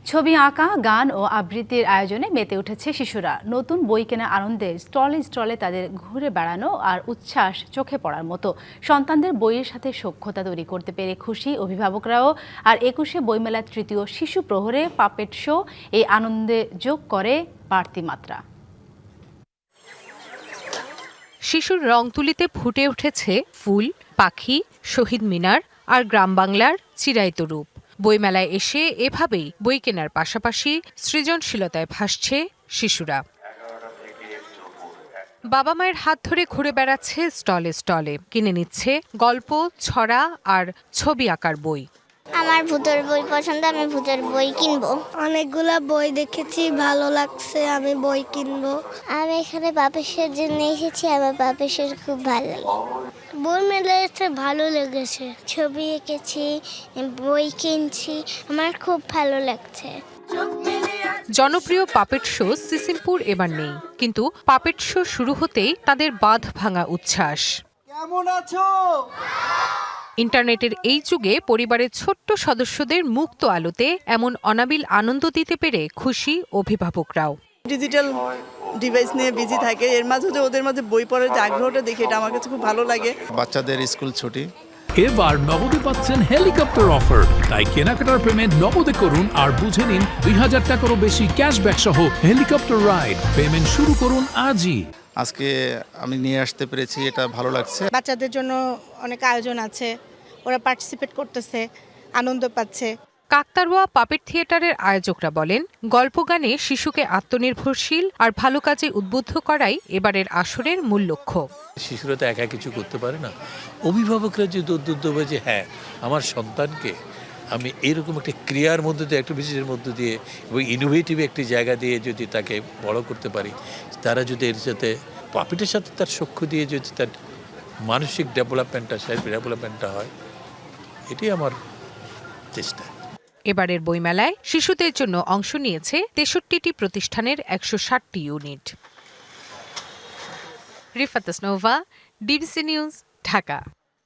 ছবি আঁকা, গান ও আবৃত্তির আয়োজনে মেতে উঠেছে শিশুরা। নতুন বই কেনার আনন্দে স্টলে স্টলে তাদের ঘুরে বেড়ানো আর উচ্ছ্বাস চোখে পড়ার মতো। সন্তানদের বইয়ের সাথে সখ্যতা তৈরি করতে পেরে খুশি অভিভাবকরাও। আর ২১শে বইমেলার তৃতীয় শিশু প্রহরে পাপেট শো এই আনন্দে যোগ করে বাড়তি মাত্রা। শিশুর রং তুলিতে ফুটে উঠেছে ফুল, পাখি, শহীদ মিনার আর গ্রাম বাংলার চিরায়ত রূপ। বইমেলায় এসে এভাবেই বই কেনার পাশাপাশি সৃজনশীলতায় ভাসছে শিশুরা। বাবা মায়ের হাত ধরে ঘুরে বেড়াচ্ছে স্টলে স্টলে, কিনে নিচ্ছে গল্প, ছড়া আর ছবি আঁকার বই। আমার ভূতের বই পছন্দ, আমি ভূতের বই কিনবো। অনেকগুলা বই দেখেছি, ভালো লাগছে, আমি বই কিনবো। আমি এখানে পাপেশের জন্য এসেছি, আমার পাপেশের খুব ভালো লাগে। বই মেলায় ভালো লেগেছে, ছবি এঁকেছি, বই কিনছি, আমার খুব ভালো লাগছে। জনপ্রিয় পাপেট শো সিসিমপুর এবার নেই, কিন্তু পাপেট শো শুরু হতেই তাদের বাঁধ ভাঙা উচ্ছ্বাস। কেমন আছো? ইন্টারনেটের এই যুগে পরিবারের ছোট্ট সদস্যদের মুক্ত আলোতে এমন অনাবিল আনন্দ দিতে পেরে খুশি অভিভাবকরাও। ডিজিটাল ডিভাইস নিয়ে বিজি থাকে, এর মাঝে যে ওদের মাঝে বই পড়ার যে আগ্রহটা দেখে এটা আমার কাছে খুব ভালো লাগে। বাচ্চাদের স্কুল ছুটি, এবার নগদে পাচ্ছেন হেলিকপ্টার অফার। তাই কেনাকাটার পেমেন্ট নগদে করুন আর বুঝে নিন ২০০০ টাকারও বেশি ক্যাশব্যাক সহ হেলিকপ্টার রাইড। পেমেন্ট শুরু করুন আজই। আজকে আমি নিয়ে আসতে পেরেছি, এটা ভালো লাগছে। বাচ্চাদের জন্য অনেক আয়োজন আছে, ওরা পার্টিসিপেট করতেছে, আনন্দ পাচ্ছে। কাকতাড়ুয়া পাপেট থিয়েটারের আয়োজকরা বলেন, গল্প গানে শিশুকে আত্মনির্ভরশীল আর ভালো কাজে উদ্বুদ্ধ করাই এবারের আসরের মূল লক্ষ্য। শিশুরা তো একা কিছু করতে পারে না, অভিভাবকরা যদি উদ্বুদ্ধ হবে যে হ্যাঁ আমার সন্তানকে আমি এরকম একটা ক্রিয়ার মধ্যে দিয়ে, অ্যাক্টিভিটিসের মধ্যে দিয়ে এবং ইনোভেটিভ একটি জায়গা দিয়ে যদি তাকে বড় করতে পারি, তারা যদি এর সাথে পাপেটের সাথে তার সখ্য দিয়ে যদি তার মানসিক ডেভেলপমেন্টটা, সেলফ ডেভেলপমেন্টটা হয়, এটাই আমার চেষ্টা। এবারের বইমেলায় শিশুদের জন্য অংশ নিয়েছে ৬৩টি প্রতিষ্ঠানের ১৬০টি unit. Rifat Nova, DBC News, Dhaka.